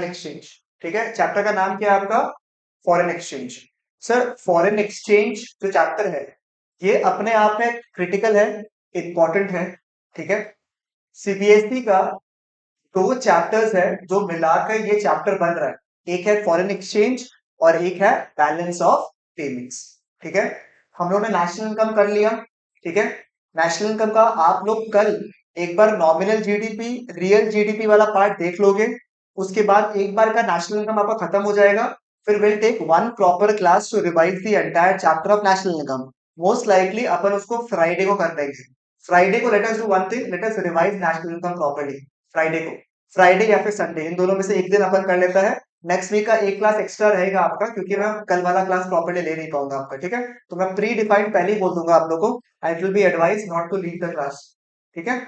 Exchange. ठीक है, chapter का नाम क्या है आपका? Foreign exchange. Sir foreign exchange जो चैप्टर है ये अपने आप में क्रिटिकल है, इंपॉर्टेंट है। ठीक है, सीबीएसई का दो चैप्टर्स है जो मिलाकर ये चैप्टर बन रहा है, एक है फॉरेन एक्सचेंज और एक है बैलेंस ऑफ पेमेंट्स। ठीक है, हम लोगों ने नेशनल इनकम कर लिया। ठीक है, नेशनल इनकम का आप लोग कल एक बार नॉमिनल जीडीपी रियल जीडीपी वाला पार्ट देख लोगे, उसके बाद एक बार का नेशनल इनकम आपका खत्म हो जाएगा। फिर will take one proper class to revise the entire chapter of national income. Most likely अपन उसको फ्राइडे को कर देंगे। फ्राइडे को let us do one thing, let us revise national income properly. Friday को, फ्राइडे या फिर संडे, इन दोनों में से एक दिन अपन कर लेता है। नेक्स्ट वीक का एक क्लास एक्स्ट्रा रहेगा आपका, क्योंकि मैं कल वाला क्लास प्रॉपर्ली ले नहीं पाऊंगा आपका। ठीक है, तो मैं प्री डिफाइंड पहले ही बोल दूंगा आप लोगों को, I will be advise not to leave the class. ठीक है,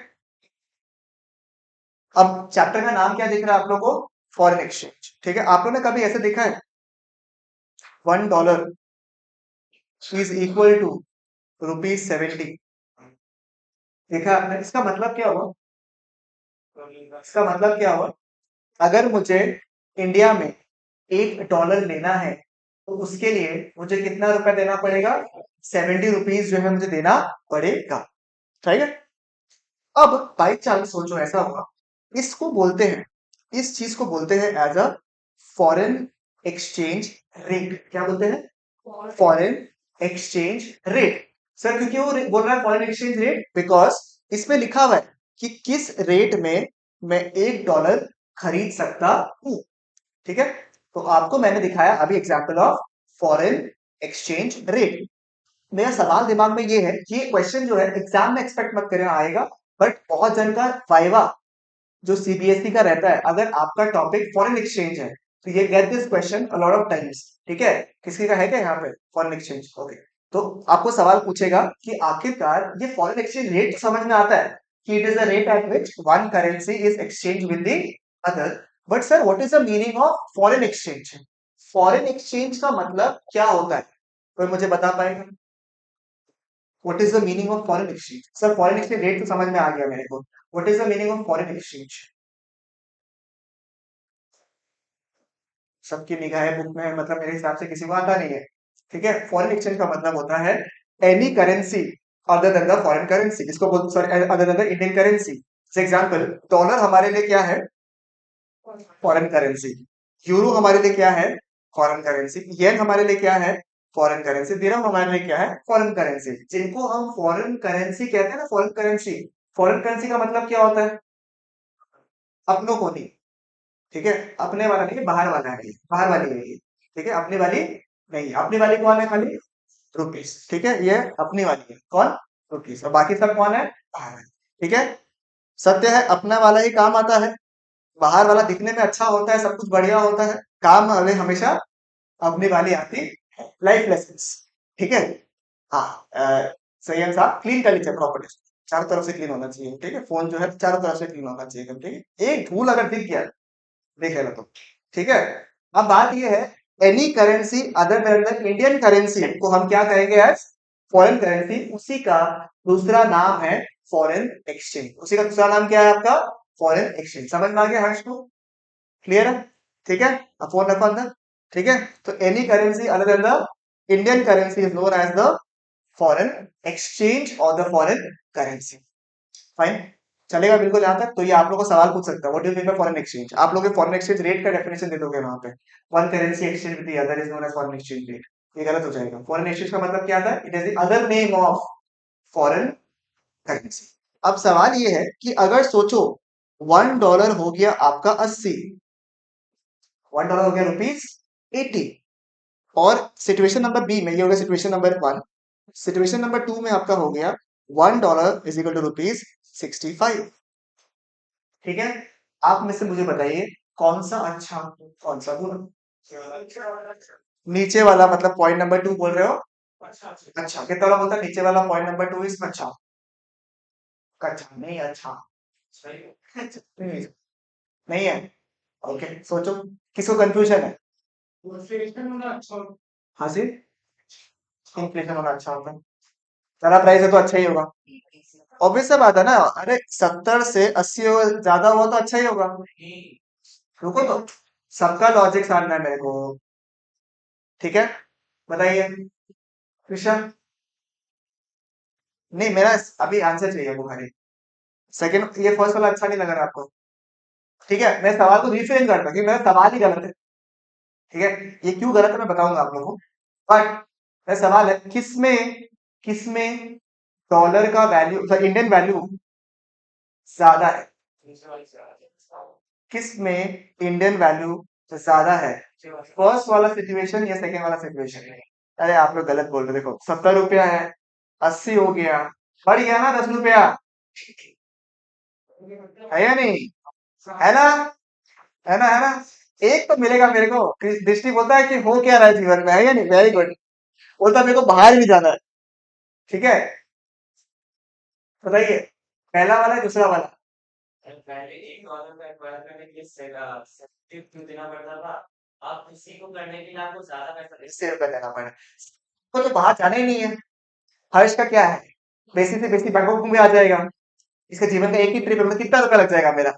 अब चैप्टर का नाम क्या दिख रहा है आप लोगों को? Foreign exchange. ठीक है, आप लोगों ने कभी ऐसे देखा है $1 इज इक्वल टू ₹70? देखा आपने? इसका मतलब क्या हुआ? इसका मतलब क्या हुआ? अगर मुझे इंडिया में $1 लेना है तो उसके लिए मुझे कितना रुपया देना पड़ेगा? ₹70 जो है मुझे देना पड़ेगा। ठीक है, अब बाई चांस सोचो ऐसा हुआ, इसको बोलते हैं, इस चीज को बोलते हैं as a foreign exchange rate. क्या बोलते हैं? Foreign exchange rate. सर क्योंकि वो बोल रहा है फॉरेन एक्सचेंज रेट बिकॉज इसमें लिखा हुआ है कि किस रेट में मैं $1 खरीद सकता हूं। ठीक है, तो आपको मैंने दिखाया अभी example of foreign exchange rate. मेरा सवाल दिमाग में ये है कि ये क्वेश्चन जो है एग्जाम में एक्सपेक्ट मत करें आएगा, बट बहुत जन का वाइवा जो सीबीएसई का रहता है, अगर आपका टॉपिक फॉरेन एक्सचेंज है तो ये get this question a lot of times. ठीक है, किसी का है क्या यहाँ पे फॉरेन एक्सचेंज? ओके, तो आपको सवाल पूछेगा कि आखिरकार ये फॉरेन एक्सचेंज रेट तो समझ में आता है कि it is a rate at which one currency is exchange with the other, but sir what is the meaning of foreign exchange? Foreign exchange का मतलब क्या होता है? कोई मुझे बता पाएगा? What is the meaning of foreign exchange? Sir foreign exchange rate तो समझ में आ गया मेरे को, what is the meaning of foreign exchange? सबकी निगाहें बुक में है, मतलब मेरे हिसाब से किसी को आता नहीं है। ठीक है, फॉरेन एक्सचेंज का मतलब होता है any currency other than the foreign currency, इसको बोलते sorry other than the Indian currency. For example, dollar हमारे लिए क्या है? Foreign currency. यूरो हमारे लिए क्या है? Foreign currency. येन हमारे लिए क्या है? Foreign currency. दिरहम हमारे लिए क्या है? Foreign currency. जिनको हम फॉरेन करेंसी कहते हैं ना, फॉरेन करेंसी, फॉरेन करेंसी का मतलब क्या होता है? अपनों को नहीं। ठीक है, अपने वाला नहीं, बाहर वाला है ये, बाहर वाली है ये। ठीक है, अपनी वाली नहीं, अपनी वाली कौन है? खाली रुपीस। ठीक है, ये अपनी वाली है कौन? रुपीस। और बाकी सब कौन है? बाहर है। ठीक है, सत्य है अपना वाला ही काम आता है, बाहर वाला दिखने में अच्छा होता है, सब कुछ बढ़िया होता है, काम हमें हमेशा अपनी वाली आती है। Life lesson. ठीक है, हाँ, संयम साहब क्लीन कर लीजिए प्रॉपर्टी, चारों तरफ से क्लीन होना चाहिए। ठीक है, फोन जो है चारों तरफ से क्लीन होना चाहिए एकदम। ठीक है, एक धूल अगर दिख गया देख लेना तुम। ठीक है, अब बात ये है, any currency other than the Indian currency को हम क्या कहेंगे? As foreign currency. उसी का दूसरा नाम है फॉरेन एक्सचेंज। उसी का दूसरा नाम क्या है आपका? Foreign exchange. समझ में आ गया हर्ष को? क्लियर है? ठीक है, अब फोन रखो अंदर। ठीक है, तो any currency other than the Indian currency is known as the foreign exchange और द फॉरेन करेंसी। फाइन, चलेगा बिल्कुल यहाँ तक? तो ये आप लोगों को सवाल पूछ सकता है, what do you mean by foreign exchange? आप लोग फॉरेन एक्सचेंज रेट का डेफिनेशन दे दोगे वहां पे, one currency exchange with the other is known as foreign exchange rate. ये गलत हो जाएगा। फॉरेन एक्सचेंज का मतलब क्या था? It is the other name of foreign currency. अब सवाल ये है कि अगर सोचो $1 हो गया आपका 80, $1 हो गया ₹80, और सिचुएशन नंबर बी में ये हो गया सिचुएशन नंबर 1, सिचुएशन नंबर 2 में आपका हो गया $1 इज इक्वल टू ₹65। ठीक है, आप में से मुझे बताइए कौन सा अच्छा, कौन सा बुरा? नीचे वाला मतलब पॉइंट नंबर 2 बोल रहे हो? अच्छा, कितना वाला बोलता है नीचे वाला पॉइंट नंबर 2 इसमें? अच्छा, अच्छा नहीं, अच्छा नहीं, नहीं है। ओके, सोचो किसको कंफ्यूजन है? हाँ जी, इन्फ्लेशन होना अच्छा होता है, ज्यादा प्राइस है तो अच्छा ही होगा। ऑब्वियस सा बात है ना, अरे 70 से 80 ज्यादा हुआ तो अच्छा ही होगा। रुको तो, सबका लॉजिक जानना है मेरे को। ठीक है, बताइए कृष्णा। नहीं, मेरा अभी आंसर चाहिए बुखारी। सेकंड, ये फर्स्ट वाला अच्छा नहीं लगा आपको? ठीक है, मैं सवाल को रिफ्रेम करता हूँ क्योंकि मेरा सवाल ही गलत है। ठीक है, ये क्यों गलत है मैं बताऊंगा आप लोगों को। बट मेरा सवाल है, किसमें किसमें डॉलर का वैल्यू, इंडियन वैल्यू ज्यादा है? किस में इंडियन वैल्यू ज्यादा है? फर्स्ट वाला सिचुएशन या सेकेंड वाला सिचुएशन? अरे आप लोग गलत बोल रहे हो। देखो 70 रुपया है, 80 हो गया, बढ़ गया ना 10 रुपया, है या नहीं? है ना? है ना? एक तो मिलेगा मेरे को। दृष्टि बोलता है कि हो क्या रहा है जीवन में, है या नहीं? Very good. बोलता है मेरे को बाहर भी जाना है। ठीक है, बताइए, पहला वाला है दूसरा वाला? पहले एक डॉलर का एक्वायर करने के लिए टिप क्यों देना पड़ता था? अब किसी को करने के लिए आपको ज्यादा पैसा 100 रुपया देना पड़ा। को तो बाहर जाना ही नहीं है। हर्ष का क्या है, बेसिक से बेसिक बैंकॉक में आ जाएगा। इसका जीवन का एक ही ट्रिप है, मतलब कितना रुपया लग जाएगा मेरा?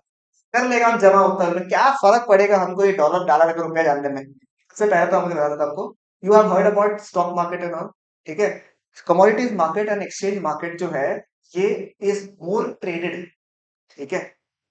कर लेगा हम जमा उत्तर में, क्या फर्क पड़ेगा हमको ये डॉलर डॉलर का रुपया जानने में। सबसे पहले तो हम मुझे बता देता आपको, you have heard about stock market and all. ठीक है, commodities market and exchange market जो है, ये इज मोर ट्रेडेड। ठीक है,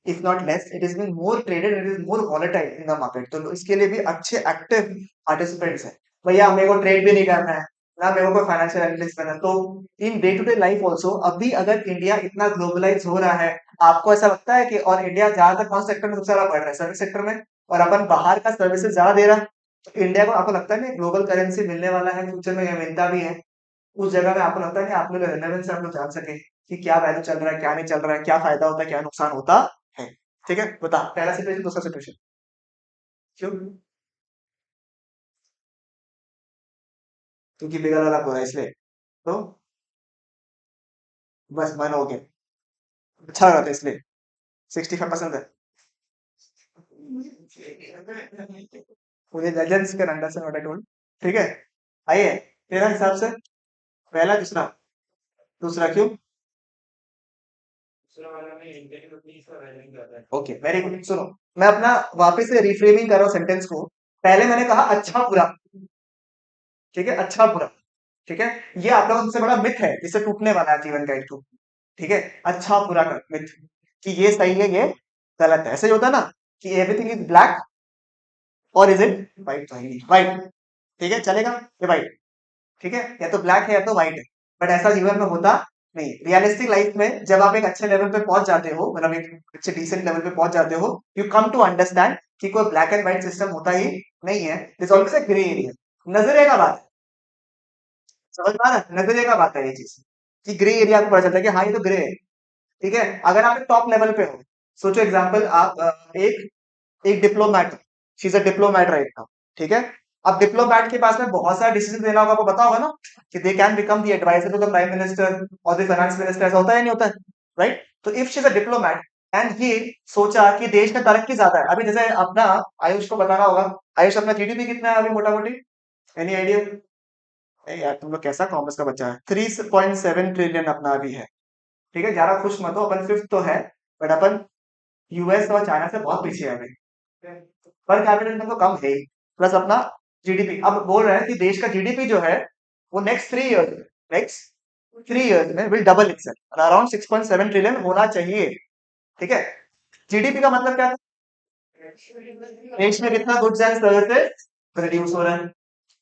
if not less, it is been more traded, it is more volatile in the market. तो इसके लिए भी अच्छे एक्टिव पार्टिसिपेंट्स हैं। भैया मेरे को ट्रेड भी नहीं करना है ना, मेरे को कोई फाइनेंशियल एनालिस्ट करना है। तो in day to day life also, अभी अगर इंडिया इतना ग्लोबलाइज हो रहा है, आपको ऐसा लगता है कि, और इंडिया ज्यादातर कौन सेक्टर में सबसे ज्यादा बढ़ रहा है? सर्विस सेक्टर में। और अपन बाहर का सर्विसेज ज्यादा दे रहा है। तो इंडिया को आपको लगता है ना ग्लोबल करेंसी मिलने वाला है फ्यूचर में, या मिलता भी है? उस जगह में आपको लगता है कि आप लोग रेलेवेंस से आप लोग जान सके कि क्या वैल्यू चल रहा है, क्या नहीं चल रहा है, क्या फायदा होता है, क्या नुकसान होता है। ठीक है, बता पहला सिचुएशन दूसरा सिचुएशन। क्यों? क्योंकि बिगल वाला पूरा इसलिए। तो बस मन हो गया, अच्छा लगा था इसलिए 65 पसंद है। मुझे लेजेंड्स के अंडर से नोट टोल्ड। ठीक है, आइए तेरा हिसाब से पहला दूसरा। दूसरा क्यों? Okay, very good. सुनो, मैं अपना वापस से रिफ्रेमिंग कर रहा हूँ सेंटेंस को। पहले मैंने कहा अच्छा बुरा। ठीक है, अच्छा बुरा। ठीक है, ये आप लोगों का सबसे बड़ा मिथ है जिससे टूटने वाला है जीवन का एक तो। ठीक है, अच्छा बुरा का मिथ, कि ये सही है ये गलत है। ऐसे ही होता है ना कि एवरीथिंग इज ब्लैक और इज इट व्हाइट? व्हाइट। ठीक है, चलेगा ये व्हाइट। ठीक है, या तो ब्लैक है या तो व्हाइट है। बट ऐसा जीवन में होता नहीं। रियलिस्टिक लाइफ में जब आप एक अच्छे लेवल पे पहुंच जाते हो, मतलब एक अच्छे डिसेंट लेवल पे पहुंच जाते हो, यू कम टू अंडरस्टैंड कि कोई ब्लैक एंड व्हाइट सिस्टम होता ही नहीं है। This always a grey area. नजरिए का बात है, समझ पा रहा है? नजरिए का बात है ये चीज, कि ग्रे एरिया आपको पता चलता है कि हाँ ये तो ग्रे है। ठीक है, अगर आप टॉप लेवल पे हो, सोचो एग्जाम्पल, आप एक एक diplomat, she is a diplomat right now. ठीक है, अब डिप्लोमैट के पास में बहुत सारा डिसीजन लेना होगा, आपको पता होगा ना कि they can become the advisor to the prime minister और द फाइनेंस मिनिस्टर। ऐसा होता है नहीं होता है? राइट, तो if she is a diplomat and ये सोचा कि देश में तरक्की ज्यादा है, अभी जैसे अपना आयुष को बताना होगा। आयुष, अपना जीडीपी कितना है अभी मोटा मोटी? Any idea? यार तुम लोग कैसा कॉमर्स का बच्चा है। 3.7 ट्रिलियन अपना अभी है। ठीक है, ज्यादा खुश मत हो, अपन फिफ्थ तो है, बट अपन यूएस और चाइना से बहुत पीछे है अभी। पर कैपिटा इनकम तो कम है ही, प्लस अपना जीडीपी, अब बोल रहे हैं कि देश का जीडीपी जो है वो नेक्स्ट 3 इयर्स में will double itself, around 6.7 trillion होना चाहिए। ठीक है, जीडीपी का मतलब क्या है? देश में कितना गुड्स एंड सर्विसेज प्रोड्यूस हो रहा है।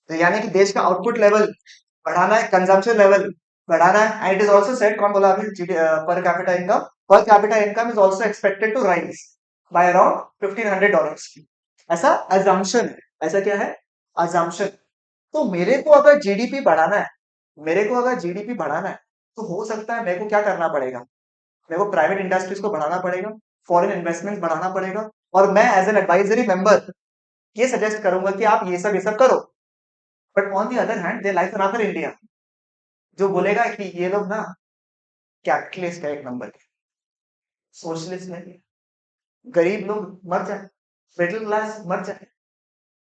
तो यानी कि देश का आउटपुट लेवल बढ़ाना है, कंजम्पशन लेवल बढ़ाना है। And it is also set, कौन बोला अभी? Per capita income, per capita income is also expected to rise by around $1,500। ऐसा अजम्पशन है। ऐसा क्या है? अजम्पशन। तो मेरे को अगर जीडीपी बढ़ाना है, मेरे को अगर जीडीपी बढ़ाना है, तो हो सकता है मेरे को क्या करना पड़ेगा? मेरे को प्राइवेट इंडस्ट्रीज को बढ़ाना पड़ेगा, फॉरेन इन्वेस्टमेंट बढ़ाना पड़ेगा, और मैं एज एन एडवाइजरी मेंबर ये सजेस्ट करूंगा कि आप ये सब करो। But on the other hand, they like another India जो बोलेगा कि ये लोग ना कैपिटलिस्ट है एक नंबर के, सोशलिस्ट नहीं, गरीब लोग मर जाए, मिडिल क्लास मर जाए,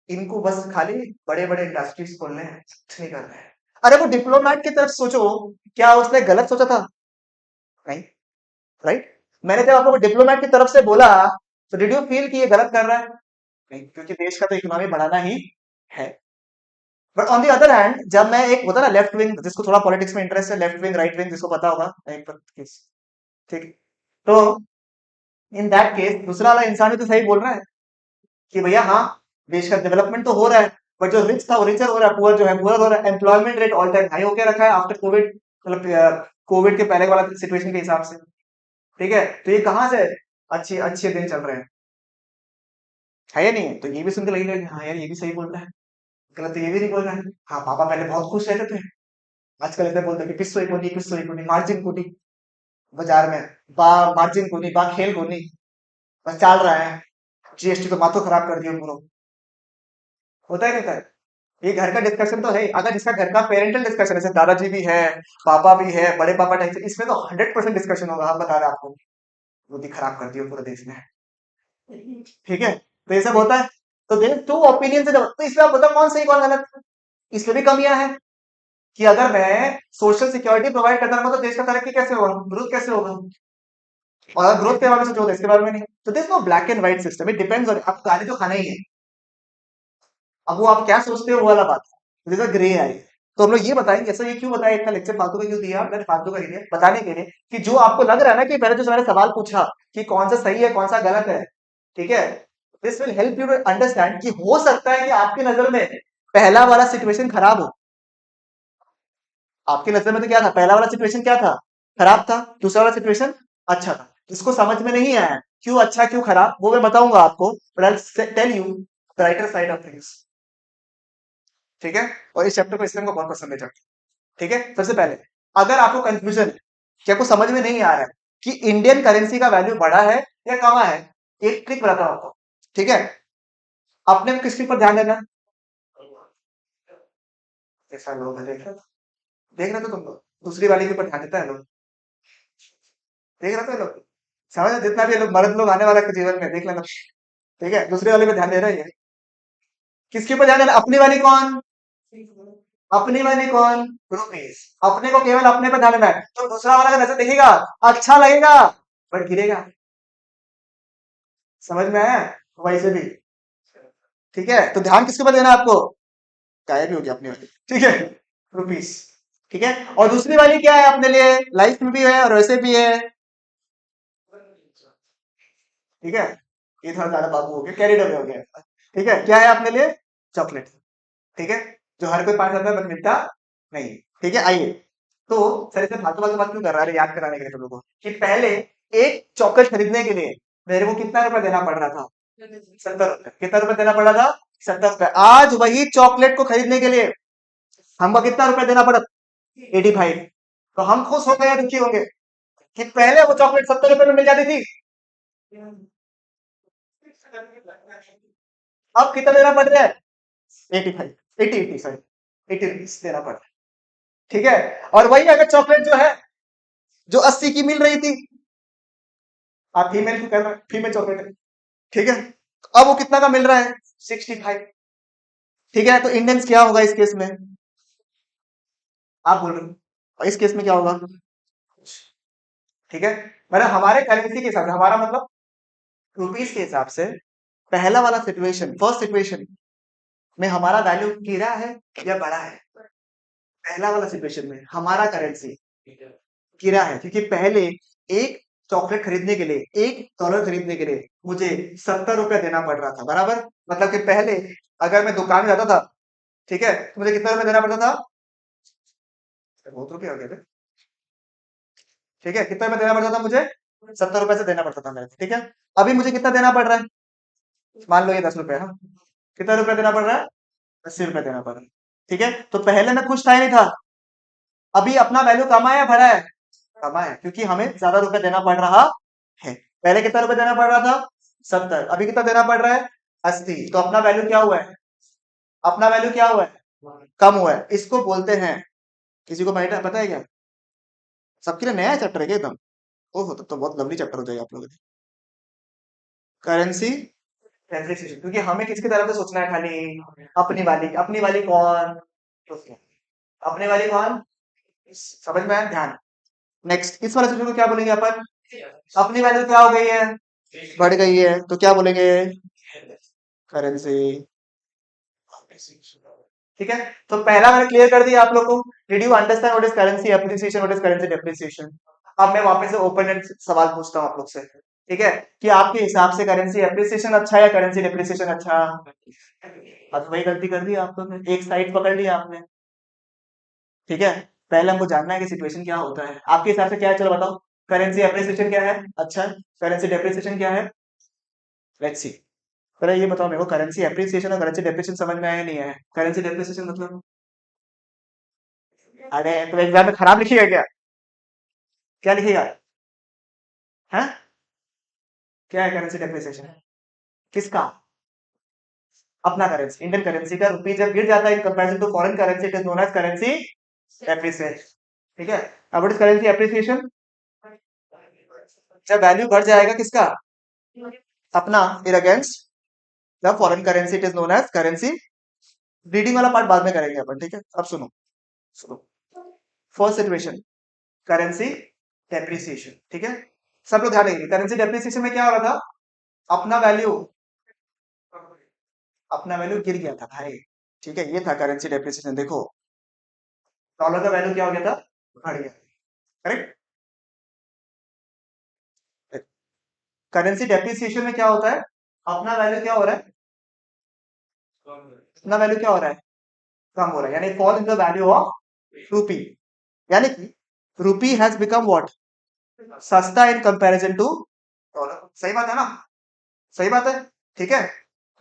इनको बस खाली बड़े बड़े इंडस्ट्रीज खोलने हैं, कुछ नहीं करना है। अरे वो डिप्लोमेट की तरफ सोचो, क्या उसने गलत सोचा था? नहीं, राइट। मैंने जब आपको डिप्लोमेट की तरफ से बोला, तो डिड यू फील कि ये गलत कर रहा है? नहीं, क्योंकि देश का तो इकोनॉमी बढ़ाना ही है। But on the other hand, जब मैं एक होता है ना लेफ्ट विंग, जिसको थोड़ा पॉलिटिक्स में इंटरेस्ट है, लेफ्ट विंग राइट विंग जिसको पता होगा, एक केस, ठीक है। तो इन दैट केस दूसरा वाला इंसान भी तो सही बोल रहा है कि भैया हाँ, देश का डेवलपमेंट तो हो रहा है, बट जो रिच था वो रिचर हो रहा है, पुअर जो है पुअर हो रहा है, employment rate all time high होकर रखा है आफ्टर कोविड, मतलब कोविड के पहले वाला सिचुएशन के हिसाब से। ठीक है, तो ये कहाँ से अच्छे अच्छे दिन चल रहे हैं, है या नहीं है? तो ये भी सुन के लगेगा कि हाँ यार, ये भी सही बोल रहा है, गलत तो ये भी नहीं बोल रहा है। हाँ, पापा पहले बहुत खुश रहते थे, आजकल ऐसे बोलते हैं कि पिस्सो कोनी मार्जिन कोनी, बाजार में बा मार्जिन कोनी बा खेल कोनी, बस चल रहा है, जीएसटी तो माथो खराब कर दिया पूरा। होता है नहीं होता है? ये घर का डिस्कशन तो है ही। अगर जिसका घर का पेरेंटल डिस्कशन, जैसे दादाजी भी है, पापा भी है, बड़े पापा टाइप से, इसमें तो 100% डिस्कशन होगा, हम बता रहे हैं आपको, बुद्धि खराब कर दी है पूरे देश में। ठीक है, तो ये सब होता है। तो देर टू ओपिनियन से जब, तो इसमें आप बताओ कौन सही कौन गलत। इसमें भी कमियां हैं कि अगर मैं सोशल सिक्योरिटी प्रोवाइड करता रहूंगा तो देश का तरक्की कैसे होगा, ग्रोथ कैसे होगा, और अगर ग्रोथ के बारे में सोचो तो इसके बारे में नहीं। तो this no black and white system, it depends on, आपको गाली तो खाना ही है। अब वो आप क्या सोचते हो वो वाला बात है, दिस ग्रे है। तो हम लोग ये बताएंगे, ऐसा ये क्यों बताया, इतना लेक्चर फालतू का क्यों दिया, मैंने फालतू का ही दिया बताने के लिए कि जो आपको लग रहा है ना कि पहले जो मैंने सवाल पूछा कि कौन सा सही है कौन सा गलत है, ठीक है, this will help you to understand कि हो सकता है कि आपकी नजर में पहला वाला सिचुएशन खराब हो। आपकी नजर में तो क्या था, पहला वाला सिचुएशन क्या था, खराब था, दूसरा वाला सिचुएशन अच्छा था। जिसको समझ में नहीं आया क्यों अच्छा क्यों खराब, वो मैं बताऊंगा आपको, but I tell you the writer side of things. ठीक है, और इस चैप्टर को इसलिए हमको बहुत पसंद है चैप्टर। ठीक है, सबसे पहले अगर आपको कंफ्यूजन है कि आपको समझ में नहीं आ रहा है कि इंडियन करेंसी का वैल्यू बढ़ा है या कमा है, एक ट्रिक बताता हूं आपको। ठीक है, अपने किस चीज पर ध्यान देना, ऐसा लोग है, देख रहे तो तुम लोग दूसरी वाली के ऊपर ध्यान देता है लोग, देख रहे थे लोग, समझ रहे? जितना भी लोग मर्द लोग आने वाला है जीवन में देख लेना। ठीक है, दूसरे वाले पे ध्यान दे रहा है, किसके ऊपर ध्यान देना, अपनी वाली कौन, अपनी वाली कौन, रुपीस। अपने को केवल अपने पे ध्यान देना है, तो दूसरा वाला का नजर दिखेगा, अच्छा लगेगा, बट गिरेगा। समझ में आया, वैसे भी। ठीक है, तो ध्यान किसके ऊपर देना है आपको, गायब ही हो गया अपनी वाली, ठीक है, रुपीस। ठीक है, और दूसरी वाली क्या है अपने लिए, लाइफ में भी है और वैसे भी है। ठीक है, ये थोड़ा ज्यादा बाबू हो गया, कैरिड अवे हो गया। ठीक है, क्या है अपने लिए, चॉकलेट। ठीक है, जो हर कोई 5 रुपए में मिलता नहीं। ठीक है, आइए, तो सर इसे फालतू फालतू बात क्यों कर रहा है, याद कराने के लिए तुम लोगों को कि पहले एक चॉकलेट खरीदने के लिए मेरे को कितना रुपया देना पड़ रहा था, 70 रुपए। कितना रुपया देना पड़ा था, 70 रुपए। आज वही चॉकलेट को खरीदने के लिए हमको कितना रुपया देना पड़ा, 85। तो हम खुश हो गए या दुखी होंगे कि पहले वो चॉकलेट 70 रुपए में मिल जाती थी, अब कितना देना पड़ रहा है, 85, 80 सॉरी 80 रुपीज देना पड़ रहा है। ठीक है, और वही अगर चॉकलेट जो है जो 80 की मिल रही थी, आप फीमेल की कर रहे हैं, फीमेल चॉकलेट है, ठीक है, तो अब वो कितना का मिल रहा है, 65। ठीक है, तो इंडियंस क्या होगा इस केस में, आप बोल रहे हो, और इस केस में क्या होगा। ठीक है, मतलब हमारे करेंसी के हिसाब से, हमारा मतलब रुपीस के हिसाब से पहला वाला सिचुएशन, फर्स्ट सिचुएशन में हमारा वैल्यू गिरा है या बढ़ा है, पहला वाला सिचुएशन में हमारा करेंसी गिरा है, क्योंकि पहले एक चॉकलेट खरीदने के लिए, $1 खरीदने के लिए मुझे 70 रुपया देना पड़ रहा था, बराबर। मतलब कि पहले अगर मैं दुकान में जाता था, ठीक है, तो मुझे कितना रुपया देना पड़ता था, बहुत रुपया हो गया थे। ठीक है, कितना रुपया देना पड़ता था मुझे, 70 रुपए से देना पड़ता था मेरे को। ठीक है, अभी मुझे कितना देना पड़ रहा है, मान लो ये 10 रुपए, हाँ, कितना रुपया देना पड़ रहा है, 80 रुपए देना पड़ रहा है। ठीक है, तो पहले मैं खुश था ही नहीं था, अभी अपना वैल्यू कमा है या बढ़ा है, कमा है, क्योंकि हमें ज्यादा रुपए देना पड़ रहा है। पहले कितना रुपए देना पड़ रहा था, 70, अभी कितना देना पड़ रहा है, 80। तो अपना वैल्यू क्या हुआ है, अपना वैल्यू क्या हुआ है, कम हुआ है। इसको बोलते हैं, किसी को मैटर पता है क्या, सबके लिए नया चैप्टर है क्या एकदम, ओहो, तब तो बहुत लवली चैप्टर हो जाएगा आप लोगों के लिए। करेंसी ट्रांजेक्शन, क्योंकि हमें किसकी तरफ से सोचना है, खाली अपनी वाली कौन, अपनी वाली कौन, समझ में आया, ध्यान। नेक्स्ट इस वाले सेक्शन को क्या बोलेंगे अपन, अपनी वैल्यू क्या हो गई है, बढ़ गई है, तो क्या बोलेंगे, करेंसी। ठीक है, तो पहला मैंने क्लियर कर दिया आप लोग को। Did you understand what is currency appreciation, what is currency depreciation? अब मैं वापस से ओपन एंड सवाल पूछता हूँ आप लोग से, ठीक है, कि आपके हिसाब से करेंसी एप्रिसिएशन अच्छा है या करेंसी डेप्रिसिएशन अच्छा? अब वही गलती कर दी आप लोग ने, एक साइड पकड़ लिया आपने। ठीक है, पहले हमको जानना है कि सिचुएशन क्या होता है आपके हिसाब से, क्या है, चलो बताओ। करेंसी एप्रिसिएशन क्या है? अच्छा। करेंसी डेप्रिसिएशन क्या है? Let's see. पहले ये बताओ मेरे को, करेंसी एप्रिसिएशन और करेंसी डेप्रिसिएशन समझ में आया नहीं है? करेंसी डेप्रिसिएशन मतलब, अरे तो एग्जाम में खराब लिखिएगा क्या? क्या लिखिएगा? है? क्या है करेंसी डेप्रिसिएशन? किसका? अपना करेंसी, इंडियन करेंसी का रुपी जब गिर जाता है in comparison to foreign currency, it is known as currency appreciation. ठीक है, अब व्हाट इज करेंसी एप्रिसिएशन? जब वैल्यू बढ़ जाएगा किसका? अपना, in against the foreign currency, it is known as currency. Reading वाला पार्ट बाद में करेंगे अपन, ठीक है, अब सुनो। सुनो, फर्स्ट सिचुएशन, करेंसी डेप्रिसिएशन, ठीक है। सब लोग ध्यान देंगे, करेंसी डेप्रिसिएशन में क्या हो रहा था? अपना वैल्यू, अपना वैल्यू गिर गया था भाई। ठीक है, ये था करेंसी डेप्रिसिएशन। देखो, डॉलर का वैल्यू क्या हो गया था? बढ़ गया। करेक्ट। करेंसी डेप्रिसिएशन में क्या होता है? अपना वैल्यू क्या हो रहा है? अपना वैल्यू क्या हो रहा है? कम हो रहा है, यानी fall in the value of रूपी। यानी कि रूपी हैज बिकम व्हाट? सस्ता इन कंपैरिजन टू डॉलर। सही बात है ना? सही बात है। ठीक है,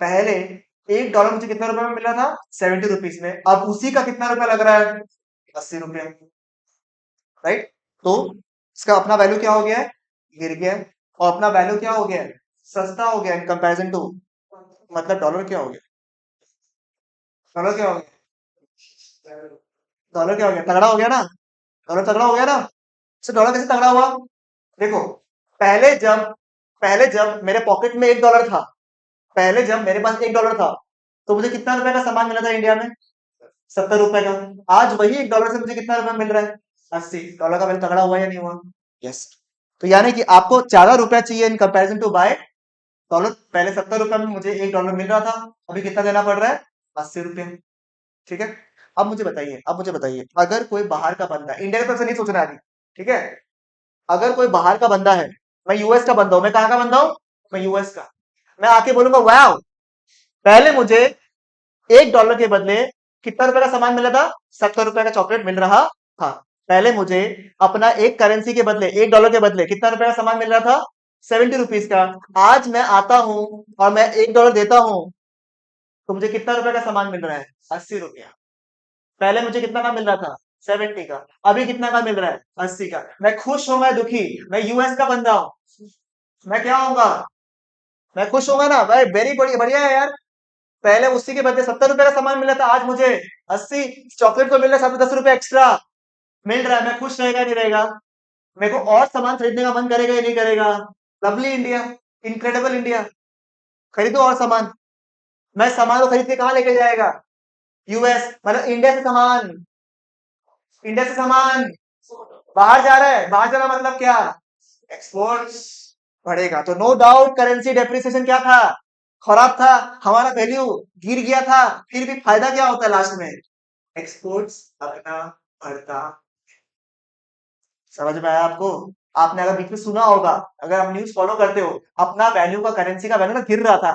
पहले एक डॉलर मुझे कितना रुपए में मिला था? 70 रुपीज में। अब उसी का कितना रुपया लग रहा है? 80 रुपया। राइट। तो इसका अपना वैल्यू क्या हो गया है? गिर गया है। और अपना वैल्यू क्या हो गया है? सस्ता हो गया इन कंपैरिजन टू, मतलब डॉलर क्या हो गया? डॉलर क्या हो गया? डॉलर क्या हो गया? तगड़ा हो गया ना? डॉलर तगड़ा हो गया ना? तो डॉलर कैसे तगड़ा हुआ? देखो, पहले जब पहले जब मेरे पॉकेट में 1 डॉलर था, पहले जब मेरे पास 1 डॉलर था, तो मुझे कितना रुपए का सामान मिला था इंडिया में? 70 रुपए का। आज वही 1 डॉलर से मुझे कितना रुपया मिल रहा है? 80। डॉलर का वैल्यू तगड़ा हुआ या नहीं हुआ? यस। तो यानी कि आपको ज्यादा रुपया चाहिए in comparison to buy dollar. पहले 70 रुपए में मुझे 1 डॉलर मिल रहा था, अभी कितना देना पड़ रहा है? 80 रुपये। ठीक है, अब मुझे बताइए, अगर कोई बाहर का बंदा, इंडिया की तरफ से नहीं सोचना है अभी, ठीक है, अगर कोई बाहर का बंदा है, मैं यूएस का बंदा हूं, मैं कहाँ का बंदा हूं? मैं यूएस का। मैं आके बोलूंगा वाह, पहले मुझे 1 डॉलर के बदले कितना रुपए का सामान मिला था? 70 रुपए का चॉकलेट मिल रहा था। पहले मुझे अपना एक करेंसी के बदले, 1 डॉलर के बदले कितना रुपए का सामान मिल रहा था? 70 रुपीज का। आज मैं आता हूं और मैं 1 डॉलर देता हूं, तो मुझे कितना रुपए का सामान मिल रहा है? 80 रुपया। पहले मुझे कितना का मिल रहा था? 70 का। अभी कितना का मिल रहा है? 80 का। मैं खुश हूं, मैं दुखी? मैं यूएस का बंदा हूं, मैं क्या होऊंगा? मैं खुश होऊंगा ना भाई, वेरी बढ़िया, बढ़िया है यार। पहले उसी के बदले 70 रुपए का सामान मिला था, आज मुझे 80। चॉकलेट को मिल रहा है, साथ में 10 रुपए एक्स्ट्रा मिल रहा है। मैं खुश रहेगा नहीं रहेगा? मेरे को और सामान खरीदने का मन करेगा या नहीं करेगा? Lovely India, incredible India. खरीदो और सामान। मैं सामान को खरीद के कहाँ लेके जाएगा? यूएस, मतलब इंडिया से सामान, इंडिया से सामान बाहर जा रहा है। बाहर जाना मतलब क्या? एक्सपोर्ट्स बढ़ेगा। तो नो डाउट करेंसी डेप्रिसिएशन क्या था? खराब था। हमारा वैल्यू गिर गया था। फिर भी फायदा क्या होता है लास्ट में? एक्सपोर्ट्स अपना बढ़ता। समझ में आया आपको? आपने अगर बीच में सुना होगा, अगर आप न्यूज फॉलो करते हो, अपना वैल्यू का, करेंसी का वैल्यू ना गिर रहा था,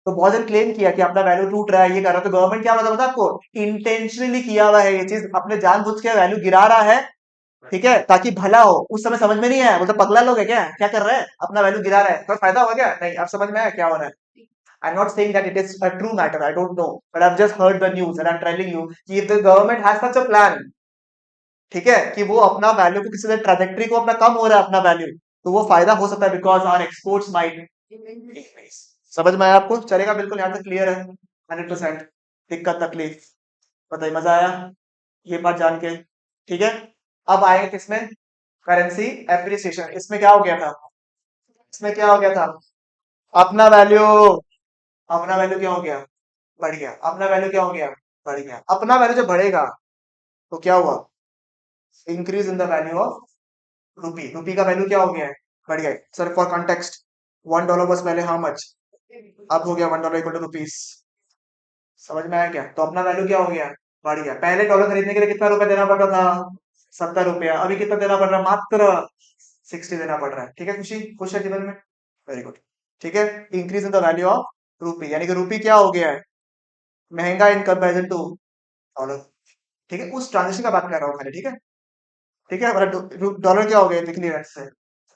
तो बहुत जन क्लेम किया कि अपना वैल्यू टूट रहा है, ये कर रहा है। तो गवर्नमेंट क्या बता आपको? इंटेंशनली किया हुआ है ये चीज, अपने जानबूझ के वैल्यू गिरा रहा है, ठीक है, ताकि भला हो। उस समय समझ में नहीं आया, बोलते पगला लोग है क्या, क्या कर रहे हैं, अपना वैल्यू गिरा रहा है, कोई फायदा होगा क्या? नहीं, अब समझ में आया क्या हो रहा है। I'm not saying that it is a true matter. I don't know, but I've just heard the news and I'm telling you कि if the government has such a plan, ठीक है, कि वो अपना वैल्यू को, किसी से ट्रेजेक्टरी को अपना कम हो रहा है अपना वैल्यू, तो वो फायदा हो सकता है, because our exports might increase. समझ में आया आपको? चलेगा बिल्कुल, यहाँ तक क्लियर है? 100%। दिक्कत तकलीफ बताइए, मजा आया ये बात जान के? ठीक है, अब आएंगे किसमें? Currency appreciation. इसमें क्या हो गया था? इसमें क्या हो गया था? अपना वैल्यू, अपना वैल्यू क्या हो गया? बढ़ गया। अपना वैल्यू क्या हो गया? बढ़ गया। अपना वैल्यू जब बढ़ेगा तो क्या हुआ? Increase in the value of रूपी। रूपी का वैल्यू क्या हो गया है? बढ़ गया। Sir for context, 1 dollar was पहले हाउ मच? अब हो गया $1 = रुपीस। समझ में आया क्या? तो अपना वैल्यू क्या हो गया? बढ़ गया। पहले डॉलर खरीदने के लिए कितना रुपया देना पड़ रहा था? 70 रुपया। अभी कितना देना पड़ रहा है? मात्र 60 देना पड़ रहा है। ठीक है खुशी? खुश है जीवन में? Very good. ठीक है। Increase in the value of रूपी, यानी कि रूपी क्या हो गया है? महंगा इन कंपेरिजन टू डॉलर। ठीक है, उस ट्रांजेक्शन का बात कर रहा हूँ खाली। ठीक है। ठीक है, हमारा डॉलर क्या हो गया वीकली रेट से?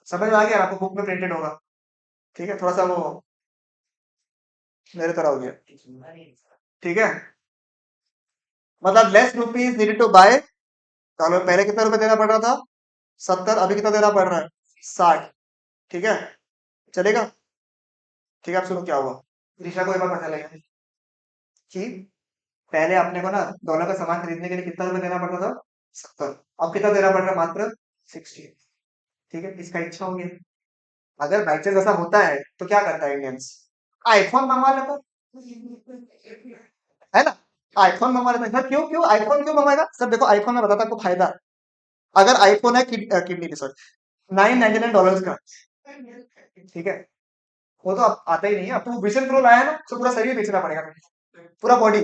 समझ में आ गया? आपको बुक में प्रिंटेड होगा। ठीक है, थोड़ा सा वो मेरे तरह हो गया। ठीक है, मतलब less rupees needed to buy dollar. पहले कितना रुपए देना पड़ रहा था? 70। अभी कितना देना पड़ रहा है? 60। ठीक है, चलेगा? ठीक है, आप सुनो क्या हुआ। दिशा को एक बार पता लगा कि पहले अपने को ना डॉलर का सामान खरीदने के लिए कितना रुपए देना पड़ता था? 70। अब कितना देना पड़ रहा है? मात्र 60। ठीक है, इसका इच्छा हो गया। अगर बाई चांस ऐसा होता है तो क्या करता है इंडियंस? आईफोन मंगवा लेता है ना। आईफोन मंगवा लेता है। सर क्यों क्यों आईफोन क्यों मंगवाएगा? सर देखो, आईफोन में बताता आपको फायदा। अगर आईफोन है किडनी की, सॉरी, $999 का। ठीक है, वो तो अब आता ही नहीं है। अब तो विजन प्रो लाया है ना, तो पूरा शरीर बेचना पड़ेगा, पूरा बॉडी।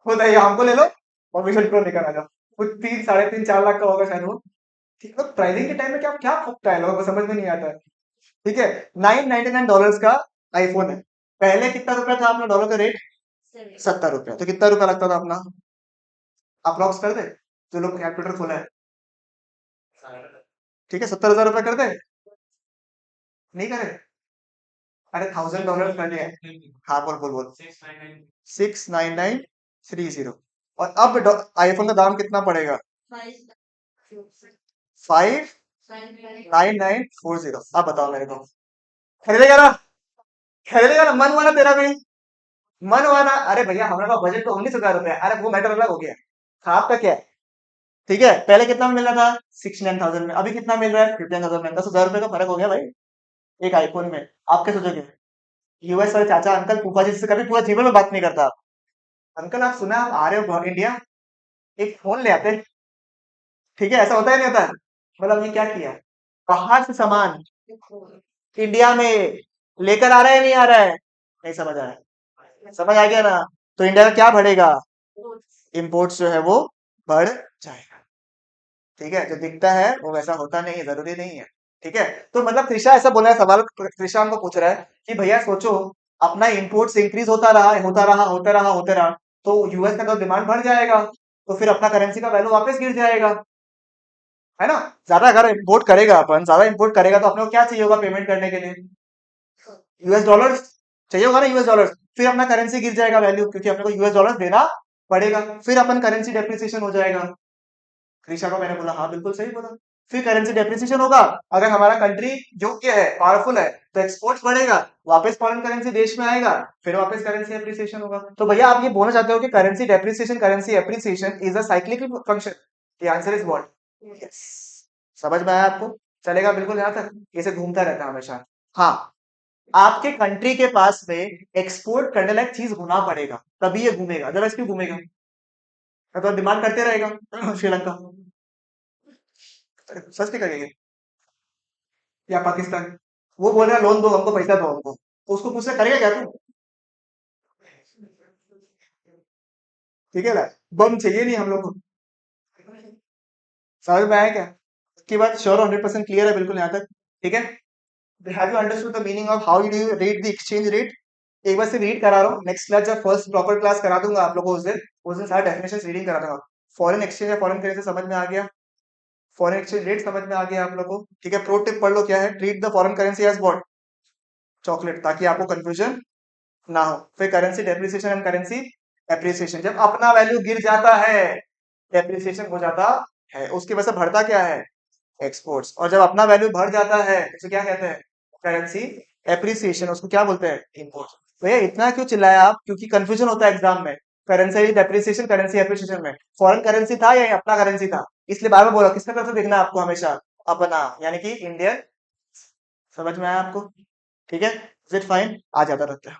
बोलता है ये हमको ले लो और विजन प्रो लेकर आ जाओ। वो 3 साढ़े 3 4 लाख का होगा शायद वो। ठीक है, प्राइसिंग के टाइम में क्या क्या फूकता है, लोगों को समझ में नहीं आता है। ठीक है, $999 का आईफोन है। पहले कितना रुपया था अपना डॉलर का रेट? 70 रुपया। तो कितना रुपया लगता था अपना? अप्रॉक्स कर दे, जो लोग कैलकुलेटर खोला है। ठीक है, 70,000 रुपया कर दे। नहीं करे? अरे $1,000 कर दिया। हाँ बोल बोल बोल। 69930। और अब आईफोन का दाम कितना पड़ेगा? 59940। अब बताओ मेरे को, खरीदेगा ना? खरीदेगा ना? मन हुआ ना तेरा भी? मन हुआ ना? अरे भैया हमारे पास बजट तो $19,000 है। अरे वो मैटर अलग हो गया। आपका क्या है? ठीक है, पहले कितना में मिल रहा था? 69,000 में। अभी कितना मिल रहा है? 59,000 में। $10,000 का फर्क हो गया भाई, एक आईफोन में। आप क्या सोचोगे? यूएस वाले चाचा अंकल फूफा जी से कभी पूरा जीवन में बात नहीं करता आप। अंकल आप सुना, आप आ रहे हो इंडिया, एक फोन ले आते। ठीक है, ऐसा होता है नहीं होता? मतलब ये क्या किया, बाहर से सामान इंडिया में लेकर आ रहा है, नहीं आ रहा है? नहीं समझ आया? समझ आ गया ना? तो इंडिया का क्या बढ़ेगा? इम्पोर्ट्स जो है वो बढ़ जाएगा। ठीक है, जो दिखता है वो वैसा होता नहीं है, जरूरी नहीं है। ठीक है, तो मतलब त्रिशा ऐसा बोला है, सवाल त्रिशा हमको पूछ रहा है कि भैया सोचो, अपना इंपोर्ट्स इंक्रीज होता रहा होता रहा होता रहा होता रहा, तो यूएस का तो डिमांड बढ़ जाएगा, तो फिर अपना करेंसी का वैल्यू वापस गिर जाएगा, है ना। ज्यादा अगर इंपोर्ट करेगा, अपन ज्यादा इंपोर्ट करेगा तो अपने को क्या चाहिए होगा पेमेंट करने के लिए? यूएस डॉलर्स चाहिए होगा ना, यूएस डॉलर्स। फिर अपना करेंसी गिर जाएगा वैल्यू, क्योंकि अपने को यूएस डॉलर्स देना पड़ेगा। फिर अपन करेंसी डेप्रिसिएशन हो जाएगा। क्रिशा को मैंने बोला हाँ बिल्कुल सही बोला। फिर करेंसी डेप्रिसिएशन होगा। अगर हमारा कंट्री योग्य है, पावरफुल है, तो एक्सपोर्ट्स बढ़ेगा, वापस फॉरेन करेंसी देश में आएगा, फिर वापस करेंसी एप्रिसिएशन होगा। तो भैया आप ये बोलना चाहते हो कि currency depreciation currency appreciation is a cyclical function? The answer is what? Yes. समझ में आया आपको? चलेगा बिल्कुल यहाँ तक? ऐसे घूमता रहता है हमेशा। हाँ, आपके कंट्री के पास में एक्सपोर्ट करने लायक चीज होना पड़ेगा, तभी ये घूमेगा, अदरवाइज क्यों घूमेगा? तो डिमांड करते रहेगा श्रीलंका। सच नहीं करेंगे? या पाकिस्तान, वो बोल रहा है लोन दो हमको, पैसा दो हमको, तो उसको पूछना करेगा क्या तू? ठीक है ना, बम चाहिए नहीं हम लोग को। समझ में आया क्या? इसकी बात श्योर 100% क्लियर है बिल्कुल यहाँ तक? ठीक है, have you understood the meaning of how do you read the exchange rate? एक बार से रीड करा रहा हूँ, नेक्स्ट क्लास जब फर्स्ट प्रॉपर क्लास करा दूंगा आप लोगों को, उस दिन सारा डेफिनेशन रीडिंग करा दूंगा। फॉरेन एक्सचेंज या फॉरेन करेंसी समझ में आ गया? फॉरेन एक्सचेंज रेट समझ में आ गया आप लोग को? ठीक है, प्रो टिप पढ़ लो, क्या है? Treat the foreign currency as what? Chocolate, ताकि आपको कंफ्यूजन ना हो। फिर currency depreciation and currency appreciation, जब अपना वैल्यू गिर जाता है डेप्रिसिएशन हो जाता है, उसकी वजह से बढ़ता क्या है? एक्सपोर्ट्स। और जब अपना वैल्यू बढ़ जाता है उसे क्या कहते हैं? Currency appreciation. उसको क्या बोलते हैं? इम्पोर्ट। तो ये इतना क्यों चिल्लाया आप? क्योंकि कंफ्यूजन होता है एग्जाम में, करेंसी डेप्रिसिएशन करेंसी एप्रिसिएशन में। फॉरेन करेंसी था या अपना करेंसी था? इसलिए बार बार बोला किसका तरफ से देखना है आपको हमेशा? अपना, यानी कि इंडियन। समझ में आया आपको? ठीक है, इज इट फाइन? आ जाता रहता है।